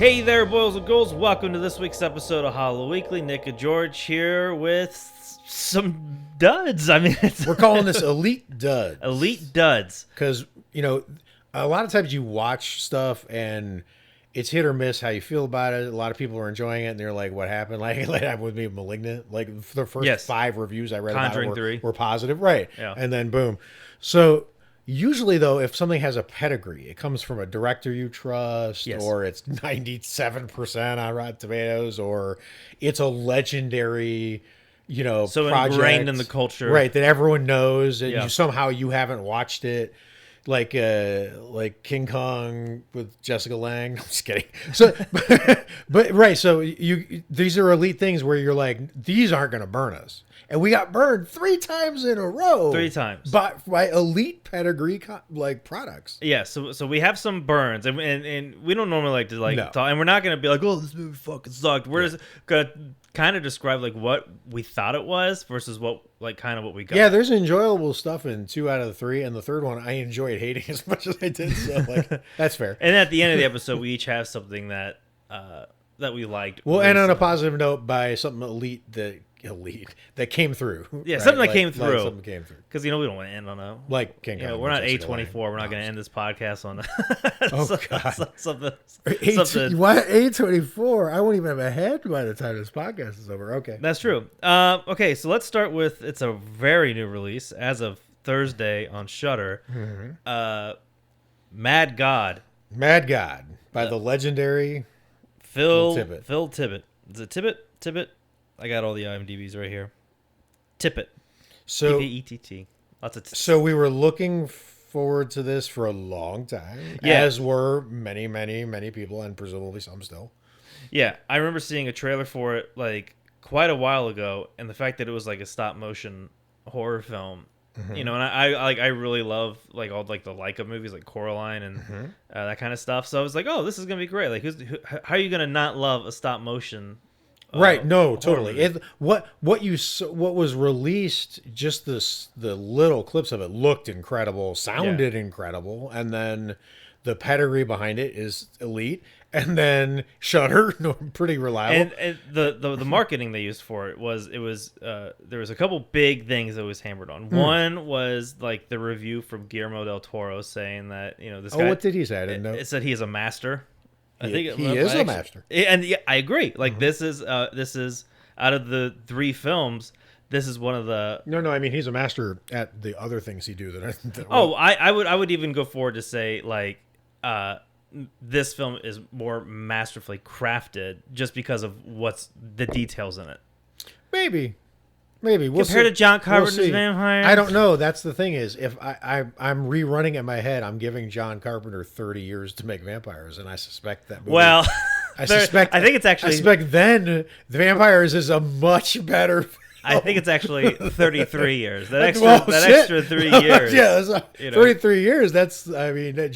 Hey there, boys and girls. Welcome to this week's episode of Hollow Weekly. Nick and George here with some duds. I mean, we're calling this Elite Duds. Elite Duds. Because, a lot of times you watch stuff and it's hit or miss how you feel about it. A lot of people are enjoying it and they're like, what happened? Like it happened with me with Malignant. Like the first 5 reviews I read Conjuring about it were positive. Right. Yeah. And then boom. So usually, though, if something has a pedigree, it comes from a director you trust, or it's 97% on Rotten Tomatoes, or it's a legendary, so project, ingrained in the culture, right? That everyone knows, and you haven't watched it, like King Kong with Jessica Lange. I'm just kidding. So, but right. So these are elite things where you're like, these aren't going to burn us. And we got burned 3 times in a row. 3 times. But by elite pedigree products. Yeah, so we have some burns, and we don't normally like to talk, and we're not going to be like, oh, this movie fucking sucked. We're just going to kind of describe like what we thought it was versus what what we got. Yeah, there's enjoyable stuff in 2 out of the 3, and the third one I enjoyed hating as much as I did. So that's fair. And at the end of the episode, we each have something that we liked. We'll end on a positive note by something elite that came through. Yeah, right? something that came through. Something came through. Because we don't want to end on a King Kong. We're not A24. We're not going to end this podcast on God. something. What A24? I won't even have a head by the time this podcast is over. Okay, that's true. Okay, so let's start with it's a very new release as of Thursday on Shudder. Mm-hmm. Mad God by the legendary Phil Tippett. Is it Tippett? I got all the IMDb's right here. Tippett. So T-P-E-T-T. Lots of so we were looking forward to this for a long time, as were many, many, many people, and presumably some still. Yeah, I remember seeing a trailer for it quite a while ago, and the fact that it was a stop motion horror film. Mm-hmm. And I really love all the Leica movies like Coraline and that kind of stuff. So I was like, oh, this is gonna be great. How are you gonna not love a stop motion? Right? No, totally. What was released, just the little clips of it looked incredible, sounded incredible, and then the pedigree behind it is elite. And then Shudder, pretty reliable. And the marketing they used for it was there was a couple big things that was hammered on. One was the review from Guillermo del Toro saying that this guy. What did he say? I didn't know. It said he is a master. I think he is a master. And I agree. This is out of the 3 films. This is one of the. No. I mean, he's a master at the other things he do. I would even go forward to say this film is more masterfully crafted just because of what's the details in it. Maybe. Compared to John Carpenter's Vampire? I don't know. That's the thing is, if I'm rerunning in my head, I'm giving John Carpenter 30 years to make vampires, and I suspect that movie. Well, I suspect then The Vampires is a much better film. I think it's actually 33 years. That extra 3 years. Yeah, 33 years. That's,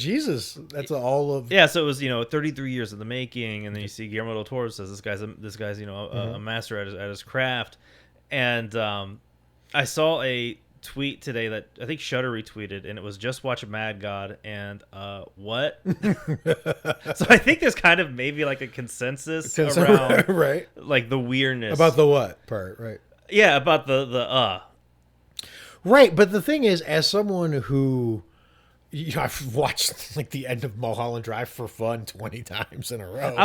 Jesus. That's all of. Yeah, so it was 33 years in the making, and then you see Guillermo del Toro says this guy's a master at his craft, and I saw a tweet today that I think Shudder retweeted, and it was just watch Mad God, and what? So I think there's kind of maybe a consensus around right, the weirdness about the what part, right? Yeah, about the Right, but the thing is, as someone who, I've watched the end of Mulholland Drive for fun 20 times in a row.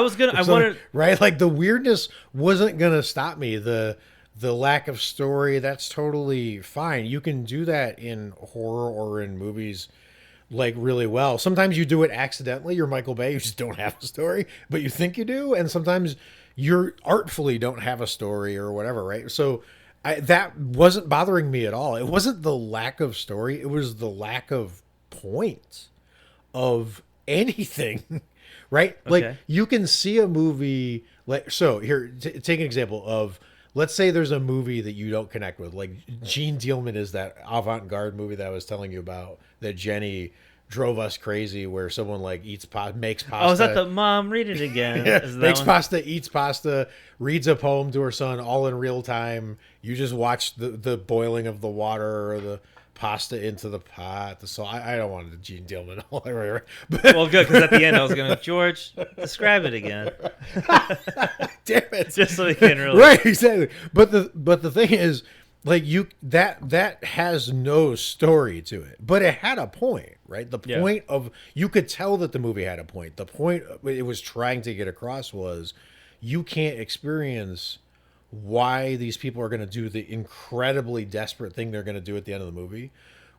Right? The weirdness wasn't gonna stop me. The lack of story, that's totally fine. You can do that in horror or in movies really well. Sometimes you do it accidentally. You're Michael Bay, you just don't have a story, but you think you do, and sometimes you artfully don't have a story or whatever, right? So that wasn't bothering me at all. It wasn't the lack of story. It was the lack of points of anything, right? Okay. You can see a movie so here, take an example of, let's say there's a movie that you don't connect with. Gene Dealman is that avant-garde movie that I was telling you about that Jenny drove us crazy, where someone makes pasta. Oh, is that the Mom? Read it again. Yeah, makes pasta, eats pasta, reads a poem to her son, all in real time. You just watch the boiling of the water or the pasta into the pot, the salt. I don't want the Gene Dillman all right. Well, good, because at the end I was going to, George, describe it again. Damn it. Just so we can really... Right, exactly. But the thing is, like, that has no story to it. But it had a point, right? The point of... You could tell that the movie had a point. The point it was trying to get across was you can't experience why these people are going to do the incredibly desperate thing they're going to do at the end of the movie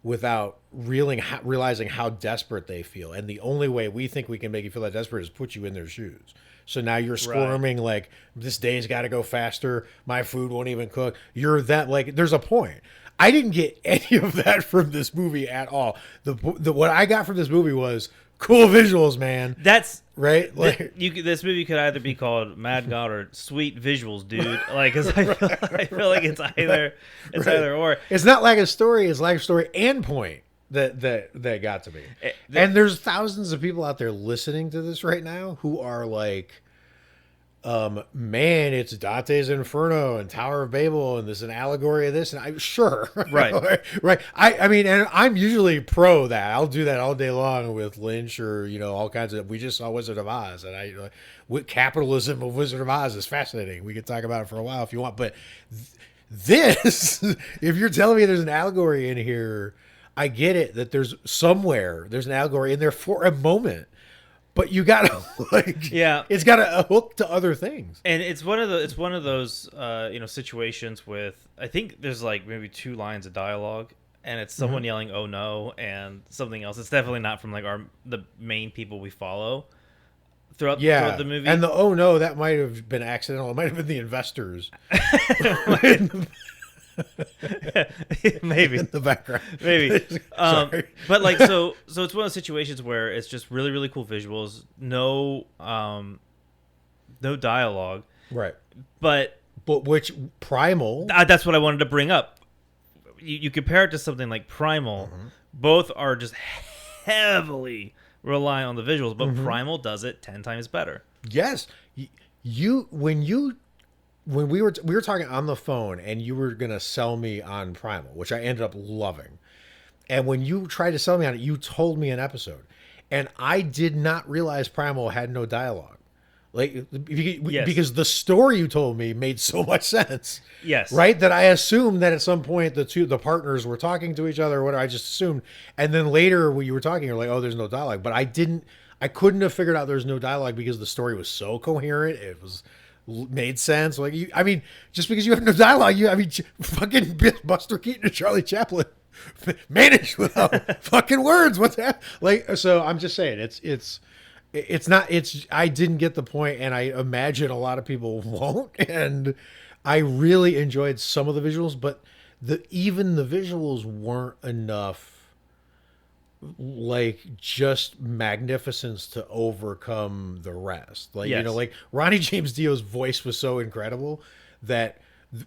without realizing how desperate they feel. And the only way we think we can make you feel that desperate is put you in their shoes. So now you're squirming, like, this day's got to go faster. My food won't even cook. You're that, like, there's a point. I didn't get any of that from this movie at all. What I got from this movie was cool visuals, man. That's right. Like, this movie could either be called Mad God or Sweet Visuals, dude. Like, cause I feel like it's either or. It's not like a story. It's like a story and point that got to me. And there's thousands of people out there listening to this right now who are like, man, it's Dante's Inferno and Tower of Babel, and there's an allegory of this, and I'm sure, right. I mean, and I'm usually pro that. I'll do that all day long with Lynch or all kinds of. We just saw Wizard of Oz, and with capitalism of Wizard of Oz is fascinating. We could talk about it for a while if you want, but this, if you're telling me there's an allegory in here, I get it that there's an allegory in there for a moment. But you gotta it's got a hook to other things, and it's one of those situations with, I think there's like maybe 2 lines of dialogue, and it's someone yelling "oh no" and something else. It's definitely not from like the main people we follow throughout the movie. And the "oh no" that might have been accidental. It might have been the investors. Maybe in the background, maybe. But like, so it's one of those situations where it's just really, really cool visuals, no dialogue, right? But which Primal? That's what I wanted to bring up. You compare it to something like Primal, both are just heavily rely on the visuals, but Primal does it 10 times better. Yes, when we were talking on the phone and you were going to sell me on Primal, which I ended up loving. And when you tried to sell me on it, you told me an episode. And I did not realize Primal had no dialogue. Like, because the story you told me made so much sense. Yes. Right? That I assumed that at some point the partners were talking to each other or whatever. I just assumed. And then later when you were talking, you're like, oh, there's no dialogue. But I couldn't have figured out there's no dialogue because the story was so coherent. It made sense. Like, just because you have no dialogue, fucking Buster Keaton and Charlie Chaplin managed without fucking words. What's that? Like, so I'm just saying, I didn't get the point, and I imagine a lot of people won't. And I really enjoyed some of the visuals, but even the visuals weren't enough. Like, just magnificence to overcome the rest. Like, like Ronnie James Dio's voice was so incredible that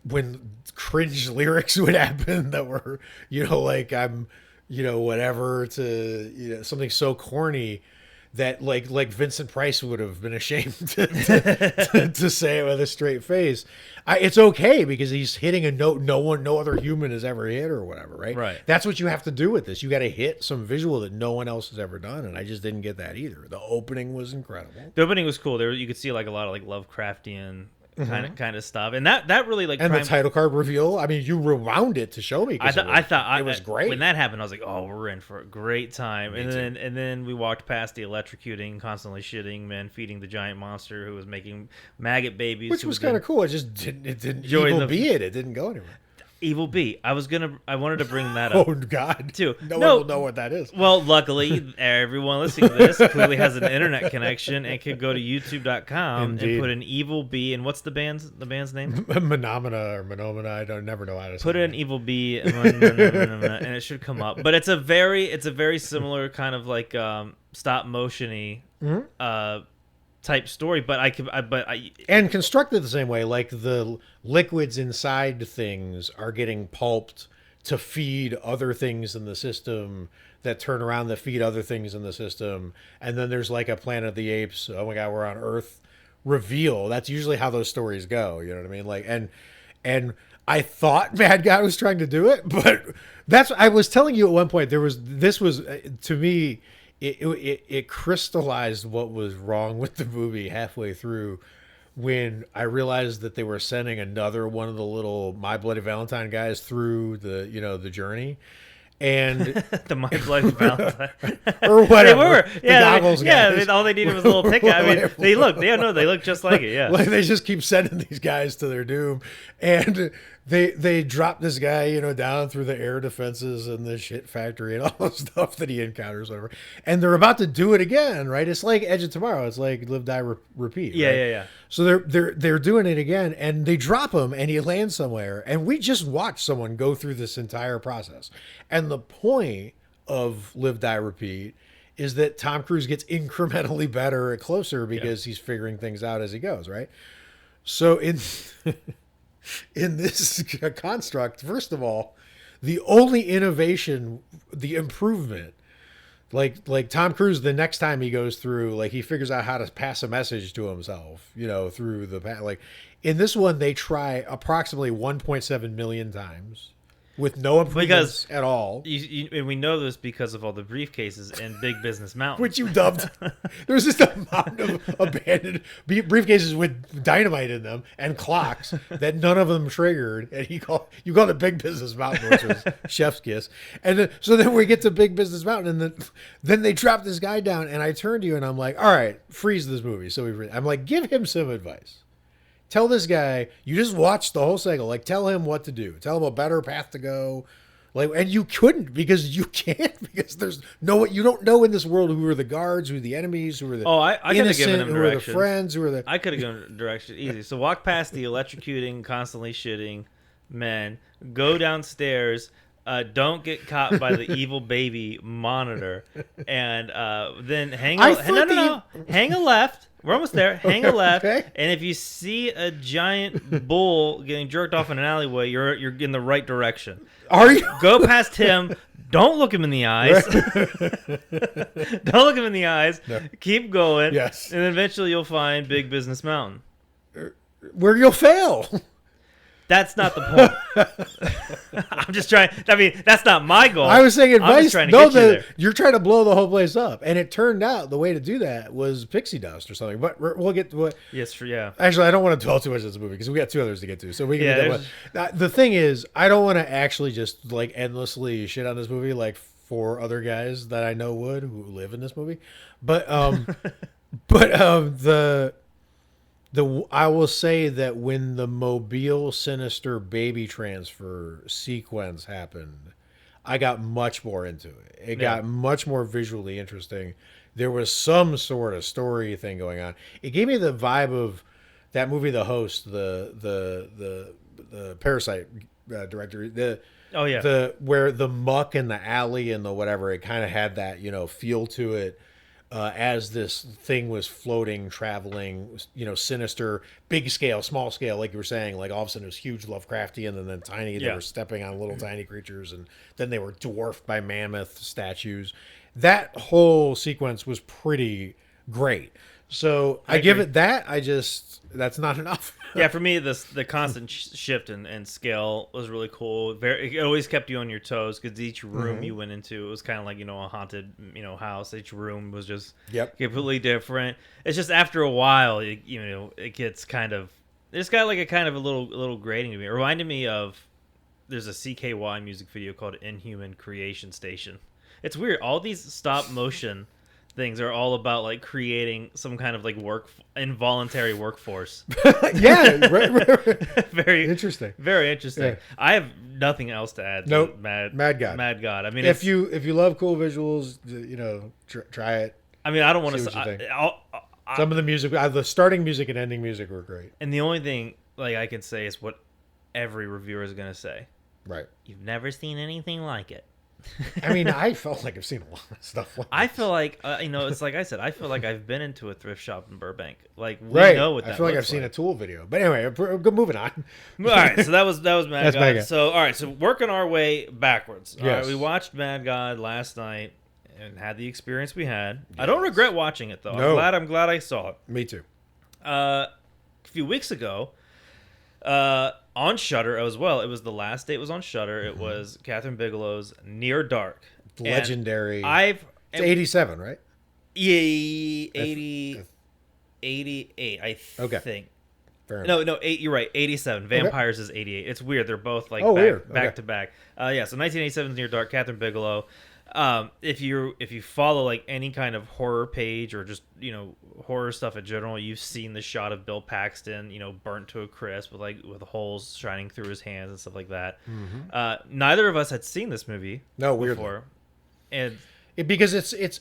when cringe lyrics would happen that were, like, I'm, whatever, to, something so corny that like Vincent Price would have been ashamed to say it with a straight face. It's okay because he's hitting a note no other human has ever hit or whatever, right? Right. That's what you have to do with this. You got to hit some visual that no one else has ever done, and I just didn't get that either. The opening was incredible. The opening was cool. You could see like a lot of like Lovecraftian kind of stuff, and that really like. And the title card reveal. I mean, you rewound it to show me. I thought it was great when that happened. I was like, oh, we're in for a great time. And then we walked past the electrocuting, constantly shitting men feeding the giant monster who was making maggot babies, which was kind of cool. It just didn't evil be it. It didn't go anywhere. Evil B. I wanted to bring that up. Oh God, too. No one will know what that is. Well, luckily, everyone listening to this clearly has an internet connection and can go to YouTube.com and put an Evil B. And what's the band's name? Menomina. I never know how to say. Put in Evil B, and it should come up. But it's a very similar kind of like stop motion-y type story, but and constructed the same way. Like the liquids inside things are getting pulped to feed other things in the system that turn around that feed other things in the system, and then there's like a Planet of the Apes, oh my God, we're on Earth reveal. That's usually how those stories go. You know what I mean? Like, and I thought Mad God was trying to do it, but I was telling you at one point, this was to me, it crystallized what was wrong with the movie halfway through when I realized that they were sending another one of the little My Bloody Valentine guys through the journey. And the My Bloody Valentine or whatever. They were, yeah, guys. all they needed was a little pick. I mean, they look just like it. Yeah, like they just keep sending these guys to their doom, and they drop this guy, down through the air defenses and the shit factory and all the stuff that he encounters over, and they're about to do it again, right? It's like Edge of Tomorrow. It's like Live, Die, Repeat. Yeah, right? yeah. So they're doing it again, and they drop him, and he lands somewhere, and we just watched someone go through this entire process. And the point of Live, Die, Repeat is that Tom Cruise gets incrementally better and closer because he's figuring things out as he goes, right? So in this construct, first of all, the only innovation, the improvement, like Tom Cruise, the next time he goes through, like he figures out how to pass a message to himself, through like in this one, they try approximately 1.7 million times with no improvements at all. And we know this because of all the briefcases in Big Business Mountain. Which you dubbed. There's just a mountain of abandoned briefcases with dynamite in them and clocks that none of them triggered. And you call it Big Business Mountain, which was chef's kiss. And so then we get to Big Business Mountain, and then they drop this guy down. And I turn to you and I'm like, all right, freeze this movie. I'm like, give him some advice. Tell this guy, you just watched the whole cycle. Like, tell him what to do. Tell him a better path to go. Like, and you couldn't because you can't because you don't know in this world who are the guards, who are the enemies, who are the I could have given him who are the friends, who are the. I could have given direction easy. So walk past the electrocuting, constantly shitting men. Go downstairs. Don't get caught by the evil baby monitor, and then hang a left. We're almost there. Hang a left, okay. And if you see a giant bull getting jerked off in an alleyway, you're in the right direction. Are you? Go past him. Don't look him in the eyes. Don't look him in the eyes. No. Keep going. Yes. And eventually you'll find Big Business Mountain, where you'll fail. That's not the point. I'm just trying. I mean, that's not my goal. I was saying advice. You're trying to blow the whole place up, and it turned out the way to do that was pixie dust or something. But we'll get to what. Yes, yeah. Actually, I don't want to dwell too much on this movie because we got two others to get to. So we can get that one. The thing is, I don't want to actually just like endlessly shit on this movie like four other guys that I know would who live in this movie, but I will say that when the Mobile Sinister baby transfer sequence happened, I got much more into it. It got much more visually interesting. There was some sort of story thing going on. It gave me the vibe of that movie, The Host, the Parasite director. Where the muck and the alley and the whatever, it kind of had that feel to it. As this thing was floating, traveling, sinister, big scale, small scale, like you were saying, like all of a sudden it was huge Lovecraftian and then tiny. They were stepping on little tiny creatures, and then they were dwarfed by mammoth statues. That whole sequence was pretty great. So I give it that. That's not enough. Yeah, for me, the constant shift in scale was really cool. It always kept you on your toes because each room you went into, it was kind of like a haunted house. Each room was just completely different. It's just after a while, it gets kind of. It's got like a kind of a little grating to me. It reminded me of there's a CKY music video called Inhuman Creation Station. It's weird. All these stop motion things are all about like creating some kind of like involuntary workforce. Right. Very interesting. Very interesting. Yeah. I have nothing else to add. Nope. Mad God. I mean, if you love cool visuals, try it. I mean, I don't want to. Some of the music, the starting music and ending music were great. And the only thing like I can say is what every reviewer is going to say. Right. You've never seen anything like it. I mean, I felt like I've seen a lot of stuff like I feel like, it's like I said, I feel like I've been into a thrift shop in Burbank. Like, we know what that I feel like I've seen a Tool video. But anyway, moving on. All right, so that was Mad God. So, all right, so working our way backwards. All right, we watched Mad God last night and had the experience we had. Yes. I don't regret watching it, though. No. I'm glad I saw it. Me too. A few weeks ago, On Shudder as well. It was the last day it was on Shudder. It was Catherine Bigelow's Near Dark. Legendary. It's 87, right? Yeah, 88, I think. Fair enough. No, you're right. 87. Vampires is 88. It's weird. They're both like back to back. So 1987 is Near Dark. Catherine Bigelow. If you follow like any kind of horror page or just horror stuff in general, you've seen the shot of Bill Paxton burnt to a crisp with holes shining through his hands and stuff like that. Neither of us had seen this movie before, and because it's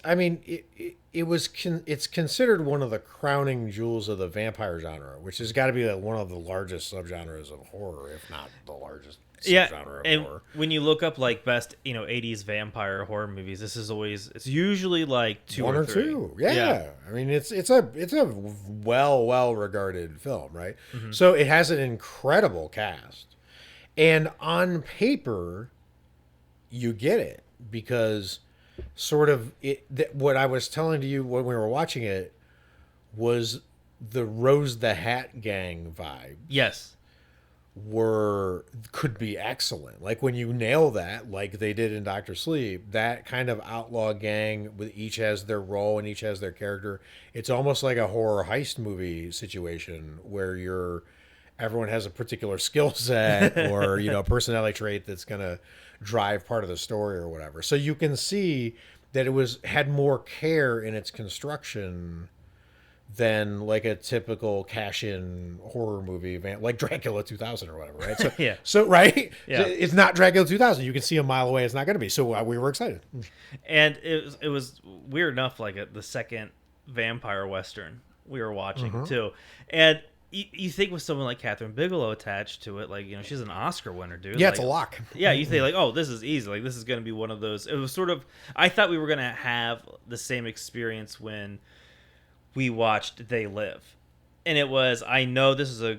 considered one of the crowning jewels of the vampire genre, which has got to be one of the largest subgenres of horror, if not the largest. And horror. When you look up like best 80s vampire horror movies, it's usually like one or two. Yeah. I mean it's a well regarded film, right? So it has an incredible cast, and on paper you get it because sort of what I was telling to you when we were watching it was the Rose the Hat gang vibe. Yes. Could be excellent. Like when you nail that, like they did in Dr. Sleep, that kind of outlaw gang with each has their role and each has their character. It's almost like a horror heist movie situation where everyone has a particular skill set or personality trait that's gonna drive part of the story or whatever. So you can see that it had more care in its construction than like a typical cash-in horror movie, like Dracula 2000 or whatever, right? So, So right, it's not Dracula 2000. You can see a mile away. It's not going to be. So we were excited. And it was weird enough, like the second vampire western we were watching too, and. You think with someone like Catherine Bigelow attached to it, like she's an Oscar winner, dude. Yeah, like, it's a lock. Yeah, you think like, oh, this is easy. Like this is going to be one of those. It was sort of. I thought we were going to have the same experience when we watched They Live, and it was. I know this is a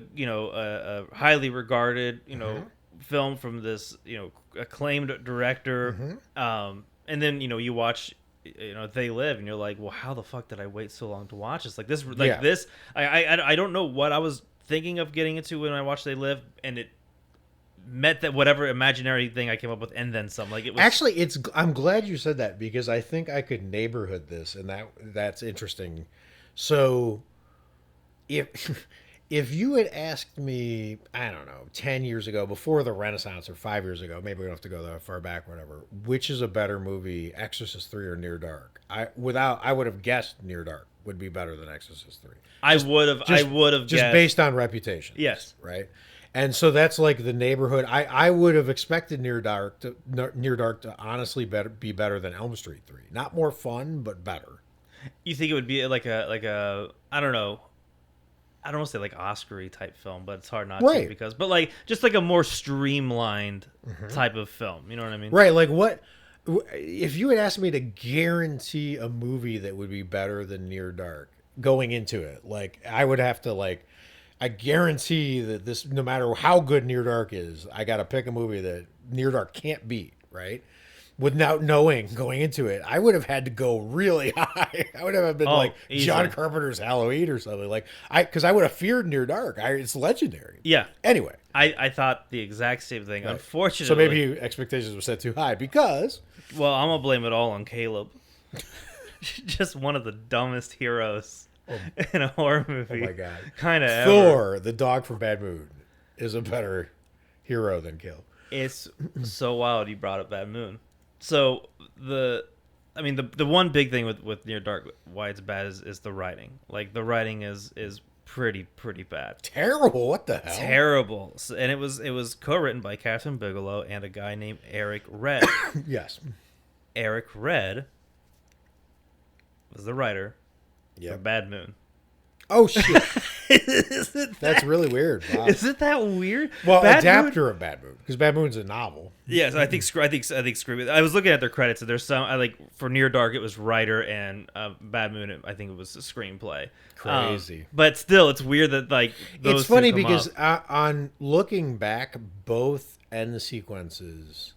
highly regarded film from this acclaimed director, and then you watch. They Live, and you're like, well, how the fuck did I wait so long to watch this? This. I don't know what I was thinking of getting into when I watched They Live, and it met that whatever imaginary thing I came up with, and then some. Like it was actually, I'm glad you said that because I think I could neighborhood this, and that's interesting. So, if you had asked me, I don't know, 10 years ago, before the Renaissance, or 5 years ago, maybe we don't have to go that far back, whatever, which is a better movie, Exorcist 3 or Near Dark? I would have guessed Near Dark would be better than Exorcist 3. I would have guessed. Just based on reputation. Yes. Right? And so that's like the neighborhood. I would have expected Near Dark to honestly be better than Elm Street 3. Not more fun, but better. You think it would be like a I don't know. I don't want to say like Oscar-y type film, but it's hard not to because, but like just like a more streamlined type of film. You know what I mean? Right. Like what, if you had asked me to guarantee a movie that would be better than Near Dark going into it, like I would have to I guarantee that this, no matter how good Near Dark is, I got to pick a movie that Near Dark can't beat. Right. Without knowing going into it, I would have had to go really high. I would have been easy. John Carpenter's Halloween or something because I would have feared Near Dark. It's legendary. Yeah. Anyway, I thought the exact same thing. Right. Unfortunately, so maybe expectations were set too high because. Well, I'm gonna blame it all on Caleb. Just one of the dumbest heroes in a horror movie. Oh my god! Kind of. Thor, the dog from Bad Moon, is a better hero than Caleb. It's so wild you brought up Bad Moon. So the one big thing with Near Dark, why it's bad is the writing. Like the writing is pretty bad. Terrible. What the hell? Terrible. So, and it was co-written by Catherine Bigelow and a guy named Eric Red. Yes. Eric Red was the writer for Bad Moon. Oh shit! That's really weird. Wow. Isn't that weird? Well, adapter of Bad Moon, because Bad Moon's a novel. Yes, I think Scream. I was looking at their credits, and there's some for Near Dark it was writer, and Bad Moon I think it was a screenplay. Crazy, but still, it's weird that those. It's funny because on looking back, both end sequences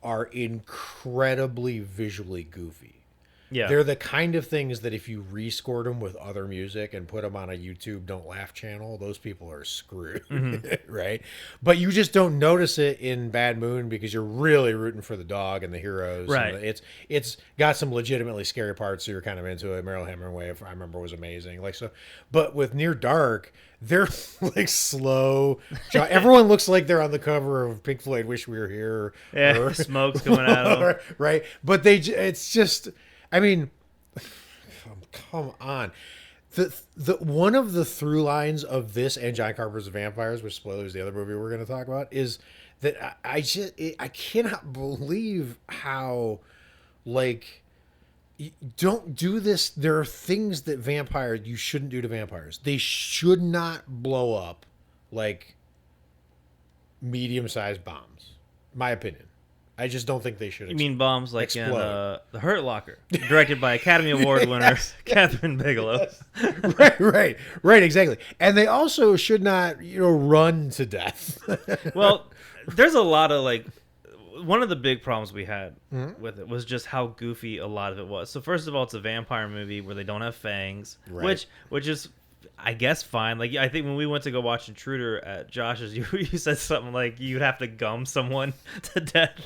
are incredibly visually goofy. Yeah. They're the kind of things that if you rescored them with other music and put them on a YouTube Don't Laugh channel, those people are screwed, right? But you just don't notice it in Bad Moon because you're really rooting for the dog and the heroes. Right. And it's got some legitimately scary parts, so you're kind of into it. Meryl Hemingway, if I remember, was amazing. Like so, but with Near Dark, they're like slow. Everyone looks like they're on the cover of Pink Floyd "Wish We Were Here." Yeah, smoke's coming out of them. Right, but it's just. I mean, come on. The one of the through lines of this and John Carpenter's Vampires, which spoilers the other movie we're going to talk about, is that I cannot believe how, like, don't do this. There are things that vampires you shouldn't do to vampires. They should not blow up like medium-sized bombs. My opinion. I just don't think they should. You mean bombs like explode. In The Hurt Locker, directed by Academy Award winner Catherine Bigelow. Right, exactly. And they also should not, run to death. Well, there's a lot of one of the big problems we had with it was just how goofy a lot of it was. So first of all, it's a vampire movie where they don't have fangs, which is, I guess, fine. Like, I think when we went to go watch Intruder at Josh's, you said something like you'd have to gum someone to death.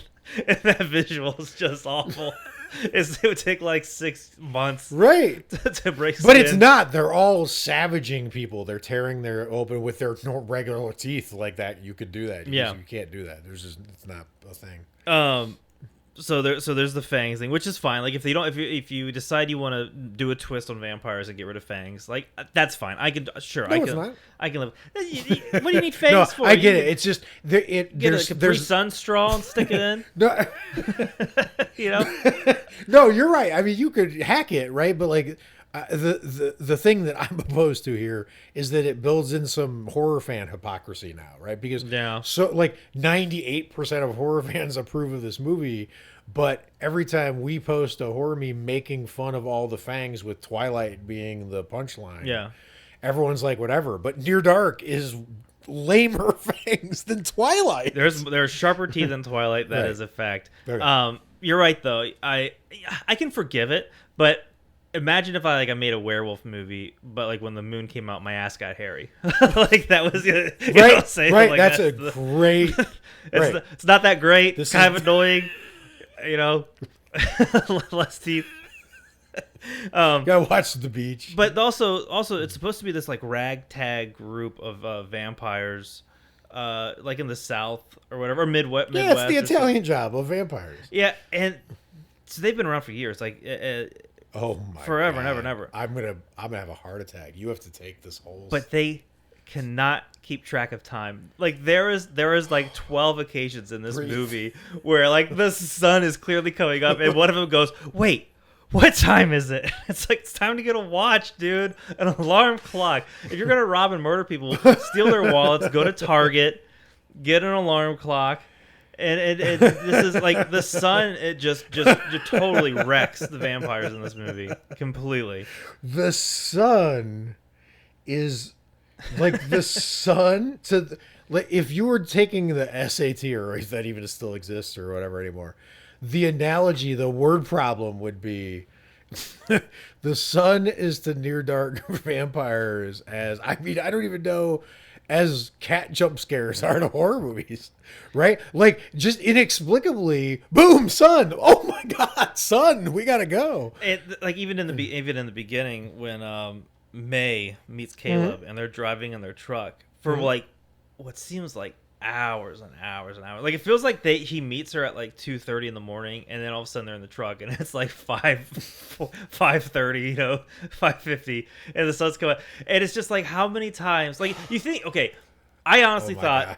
And that visual is just awful. It would take like 6 months, right, to break skin. But it's not. They're all savaging people. They're tearing their open with their regular teeth like that. You could do that. You can't do that. It's not a thing. So there's the fangs thing, which is fine. Like, if you decide you want to do a twist on vampires and get rid of fangs, like, that's fine. I can it's not. I can live. What do you need fangs for? I get it. It's just there's a Capri Sun straw and stick it in. No, No, you're right. I mean, you could hack it, right? But like. The thing that I'm opposed to here is that it builds in some horror fan hypocrisy now, right? Because so like 98% of horror fans approve of this movie, but every time we post a horror meme making fun of all the fangs with Twilight being the punchline, everyone's like, whatever. But Near Dark is lamer fangs than Twilight. There's sharper teeth than Twilight. That is a fact. Okay. You're right though. I can forgive it, but. Imagine if I made a werewolf movie, but like when the moon came out, my ass got hairy. Like that was right. Like, that's a great. It's not that great. It's kind of annoying. Less teeth. Gotta watch The Beach. But also, it's supposed to be this like ragtag group of vampires, like in the South or whatever, or Midwest. Yeah, it's the Italian job of vampires. Yeah, and so they've been around for years. Like. Oh my! Forever, God. never. I'm gonna have a heart attack. You have to take this whole. But they cannot keep track of time. Like there is like 12 occasions in this movie where like the sun is clearly coming up, and one of them goes, "Wait, what time is it?" It's like, it's time to get a watch, dude. An alarm clock. If you're gonna rob and murder people, steal their wallets, go to Target, get an alarm clock. And this is like the sun. It just totally wrecks the vampires in this movie completely. The sun is like the sun to like if you were taking the SAT or if that even still exists or whatever anymore. The analogy, the word problem would be the sun is to Near Dark vampires as I don't even know. As cat jump scares are to horror movies, right? Like just inexplicably, boom, sun! Oh my God, sun! We gotta go. Like even in the beginning when May meets Caleb and they're driving in their truck for like what seems like hours and hours and hours. Like it feels like he meets her at like 2:30 in the morning, and then all of a sudden they're in the truck and it's like 5:30, 5:50, and the sun's coming. And it's just like, how many times? Like you think? Okay, I honestly thought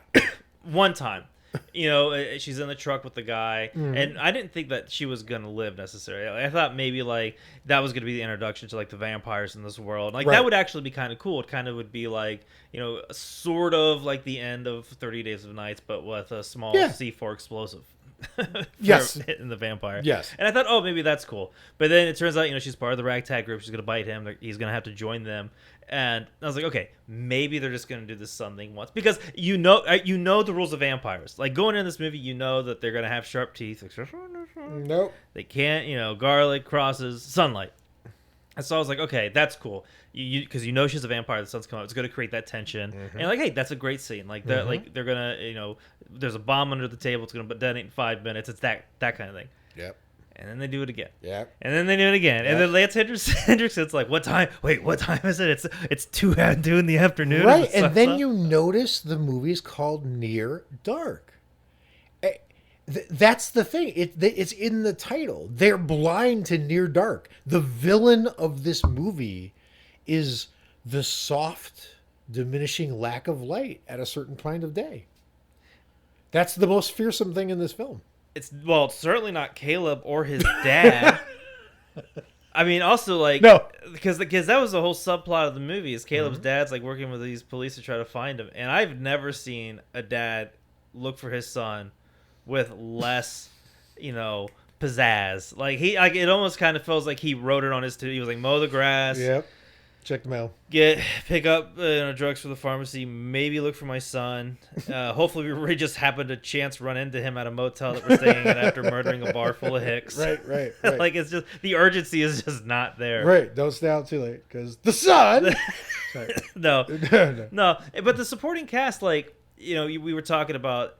one time. She's in the truck with the guy, and I didn't think that she was gonna live necessarily. I thought maybe like that was gonna be the introduction to like the vampires in this world. Like that would actually be kind of cool. It kind of would be like sort of like the end of 30 Days of Nights, but with a small C4 explosive. Yes. hitting the vampire. Yes. And I thought, oh, maybe that's cool. But then it turns out, she's part of the ragtag group. She's going to bite him. He's going to have to join them. And I was like, okay, maybe they're just going to do this sun thing once. Because you know the rules of vampires. Like, going in this movie, you know that they're going to have sharp teeth. Nope. They can't, garlic, crosses, sunlight. And so I was like, okay, that's cool. Because she's a vampire, the sun's coming up. It's going to create that tension. Mm-hmm. And like, hey, that's a great scene. Like, they're going to, there's a bomb under the table. It's going to detonate in 5 minutes. It's that kind of thing. Yep. And then they do it again. Yep. And then they do it again. Yep. And then Lance Hendrickson's like, what time? Wait, what time is it? It's 2 in the afternoon. Right. And then you notice the movie's called Near Dark. That's the thing. It's in the title. They're blind to near dark. The villain of this movie is the soft, diminishing lack of light at a certain point of day. That's the most fearsome thing in this film. It's certainly not Caleb or his dad. I mean, also, like, no, because that was the whole subplot of the movie. Is Caleb's dad's like working with these police to try to find him, and I've never seen a dad look for his son with less, pizzazz. Like, it almost kind of feels like he wrote it on his. He was like, mow the grass. Yep. Check the mail. Pick up drugs for the pharmacy. Maybe look for my son. Hopefully, we just happened to chance run into him at a motel that we're staying at after murdering a bar full of hicks. Right. Like, it's just the urgency is just not there. Right. Don't stay out too late because the sun. No. But the supporting cast, like, we were talking about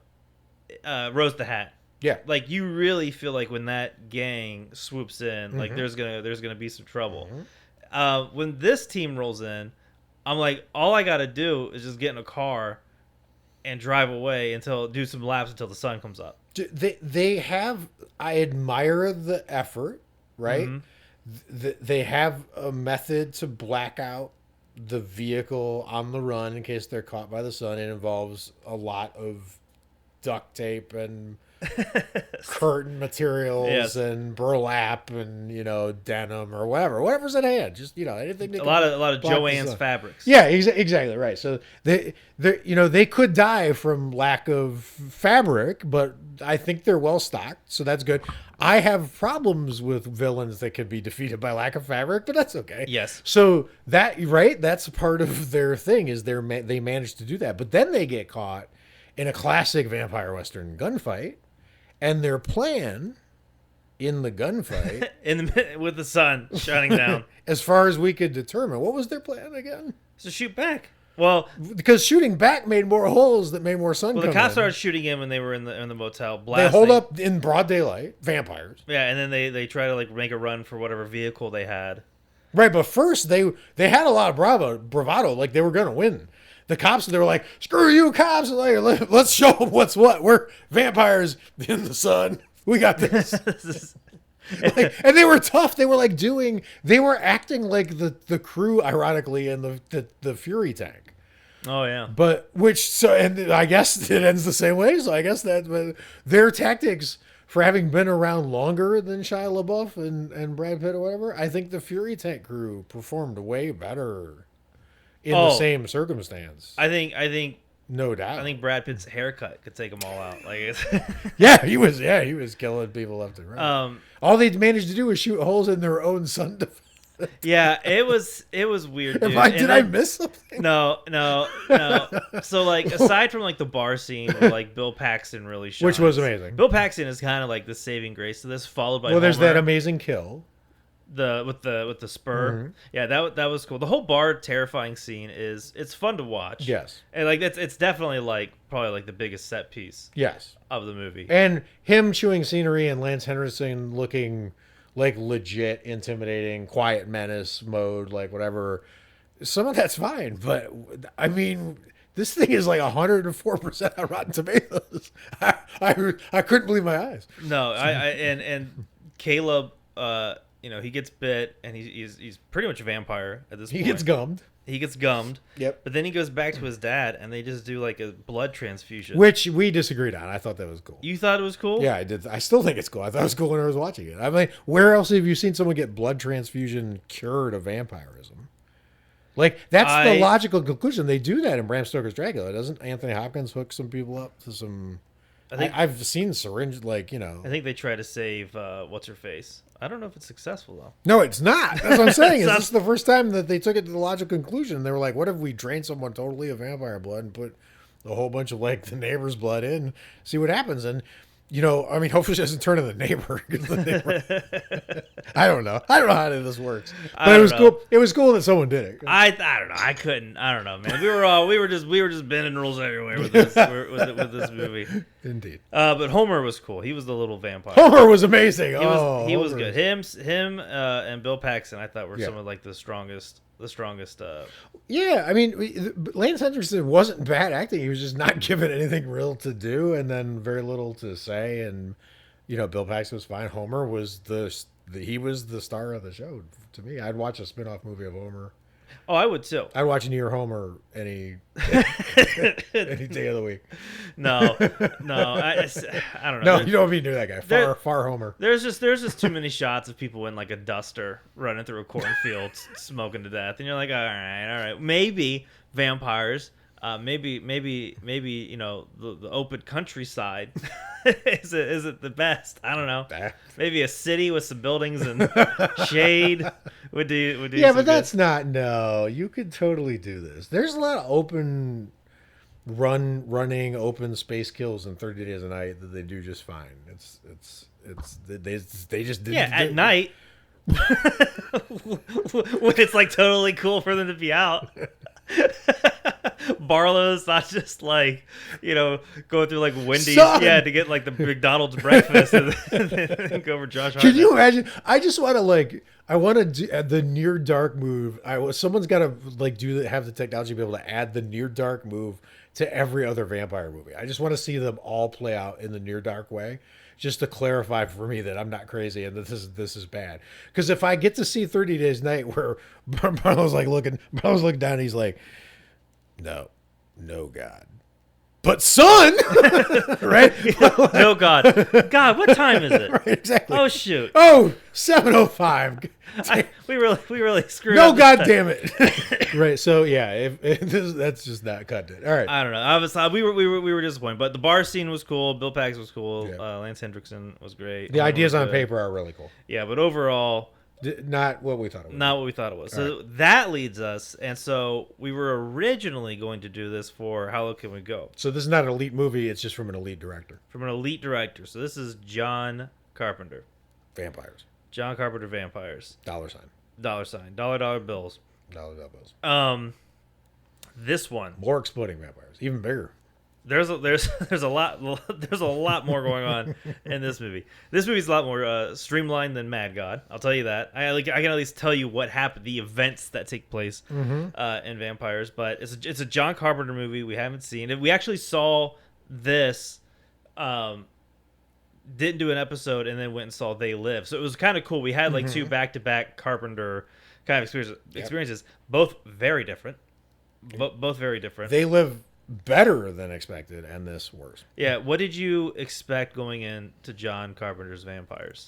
Rose the Hat. Yeah. Like, you really feel like when that gang swoops in, like, there's gonna be some trouble. When this team rolls in, I'm like, all I gotta do is just get in a car and drive away do some laps until the sun comes up. They have. I admire the effort, right? They have a method to black out the vehicle on the run in case they're caught by the sun. It involves a lot of duct tape and curtain materials and burlap and denim or whatever's at hand. Just anything. A lot of Joann's fabrics. Yeah, exactly right. So they could die from lack of fabric, but I think they're well stocked, so that's good. I have problems with villains that can be defeated by lack of fabric, but that's okay. Yes. So that's part of their thing is they manage to do that, but then they get caught in a classic vampire western gunfight, and their plan in the gunfight with the sun shining down, as far as we could determine, what was their plan again? To shoot back. Well, because shooting back made more holes that made more sun. Well, the cops started shooting him when they were in the motel. Blasting. They hold up in broad daylight, vampires. Yeah, and then they try to like make a run for whatever vehicle they had. Right, but first they had a lot of bravado, like they were gonna win. The cops, they were like, "Screw you, cops! Let's show them what's what. We're vampires in the sun. We got this." And they were tough. They were they were acting like the crew, ironically, in the Fury tank. Oh yeah. And I guess it ends the same way. So I guess that their tactics for having been around longer than Shia LaBeouf and Brad Pitt or whatever, I think the Fury tank crew performed way better in the same circumstance. I think no doubt. I think Brad Pitt's haircut could take them all out. Like, he was killing people left and right. All they managed to do was shoot holes in their own sun defense. Yeah, it was weird. Dude. Did I miss something? No. So like, aside from like the bar scene where like Bill Paxton really shines, which was amazing. Bill Paxton is kind of like the saving grace to this, followed by there's that amazing kill. With the spur, yeah, that was cool. The whole bar terrifying scene it's fun to watch. Yes, and like it's definitely like probably like the biggest set piece. Yes, of the movie. And him chewing scenery and Lance Henriksen looking like legit intimidating, quiet menace mode, like whatever. Some of that's fine, but I mean, this thing is like 104% on Rotten Tomatoes. I couldn't believe my eyes. No, and Caleb. He gets bit, and he's pretty much a vampire at this point. He gets gummed. Yep. But then he goes back to his dad, and they just do like a blood transfusion. Which we disagreed on. I thought that was cool. You thought it was cool? Yeah, I did. I still think it's cool. I thought it was cool when I was watching it. I mean, where else have you seen someone get blood transfusion cured of vampirism? Like, that's the logical conclusion. They do that in Bram Stoker's Dracula. Doesn't Anthony Hopkins hook some people up to some I've seen syringe, like, I think they try to save what's her face. I don't know if it's successful though. No, it's not. That's what I'm saying. This is the first time that they took it to the logical conclusion. They were like, "What if we drain someone totally of vampire blood and put a whole bunch of like the neighbor's blood in, see what happens?" And I mean, hopefully she doesn't turn to the neighbor. I don't know. I don't know how this works, but it was cool. It was cool that someone did it. I don't know. I couldn't. I don't know, man. We were just bending rules everywhere with this movie. Indeed. But Homer was cool. He was the little vampire. Homer was amazing. He was good. Him and Bill Paxton, I thought were some of like the strongest. Yeah, I mean, Lance Henriksen wasn't bad acting. He was just not given anything real to do, and then very little to say. And Bill Paxton was fine. Homer was he was the star of the show to me. I'd watch a spin-off movie of Homer. Oh, I would too. I'd watch Near Homer any day of the week. No, I don't know. No, you don't mean near that guy. Far Homer. There's just too many shots of people in like a duster running through a cornfield, smoking to death, and you're like, all right, maybe vampires. Maybe the open countryside isn't the best. I don't know. Maybe a city with some buildings and shade would do. Yeah, but that's not. No, you could totally do this. There's a lot of open running open space kills in 30 Days a Night that they do just fine. They just did. Yeah, at night. When it's like totally cool for them to be out. Barlow's not just like going through like Wendy's to get like the McDonald's breakfast and then go over Josh Hartnett. Can you imagine? I just want to do the near dark move. Someone's got to have the technology to be able to add the near dark move to every other vampire movie. I just want to see them all play out in the near dark way, just to clarify for me that I'm not crazy and that this is bad. Because if I get to see 30 Days Night where Barlow's looking down, and he's like, no God, but son, right? No God, what time is it? Right, exactly. Oh shoot. 7:05. We really screwed up. No, God damn it. Right. So yeah, that's just not cutting it. All right. I don't know. We were disappointed, but the bar scene was cool. Bill Paxton was cool. Yeah. Lance Henriksen was great. The ideas on paper are really cool. Yeah, but overall, not what we thought it was. So that leads us, and so we were originally going to do this for How Low Can We Go? So this is not an elite movie, it's just from an elite director. So this is John Carpenter. Vampires. John Carpenter Vampires. $. Dollar bills. Dollar bills. This one. More exploding vampires. Even bigger. There's a lot more going on in this movie. This movie's a lot more streamlined than Mad God. I'll tell you that. I can at least tell you what happened, the events that take place in Vampires. But it's a John Carpenter movie we haven't seen. We actually saw this. Didn't do an episode and then went and saw They Live. So it was kind of cool. We had two back-to-back Carpenter kind of experiences, both very different. Both very different. They Live better than expected, and this worse. Yeah, what did you expect going into John Carpenter's Vampires?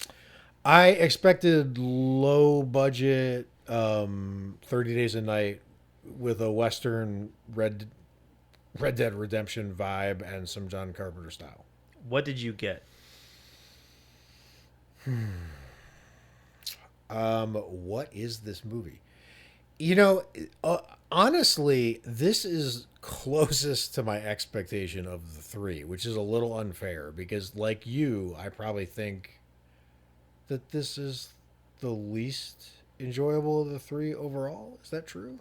I expected low budget 30 Days a Night with a Western Red Dead Redemption vibe and some John Carpenter style. What did you get? What is this movie? Honestly, this is closest to my expectation of the three, which is a little unfair because, like you, I probably think that this is the least enjoyable of the three overall. Is that true?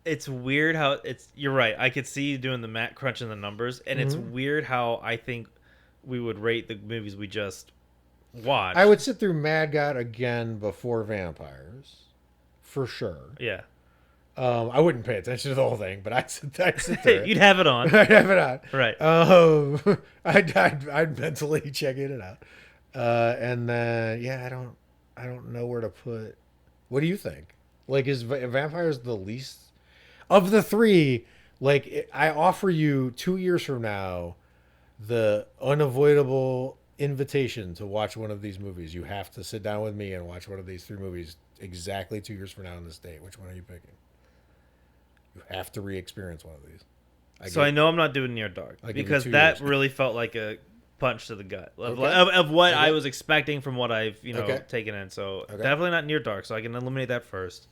It's weird how you're right. I could see you doing the crunching the numbers, and it's weird how I think we would rate the movies we just watched. I would sit through Mad God again before Vampires, for sure. Yeah. I wouldn't pay attention to the whole thing, but I'd sit there. You'd have it on. I'd have it on. Right. I'd mentally check it out. And then I don't know where to put. What do you think? Like, is Vampires the least of the three? Like, I offer you 2 years from now the unavoidable invitation to watch one of these movies. You have to sit down with me and watch one of these three movies exactly 2 years from now on this date. Which one are you picking? You have to re-experience one of these. I know I'm not doing Near Dark because that really felt like a punch to the gut of what I was expecting from what I've taken in. So definitely not Near Dark. So I can eliminate that first.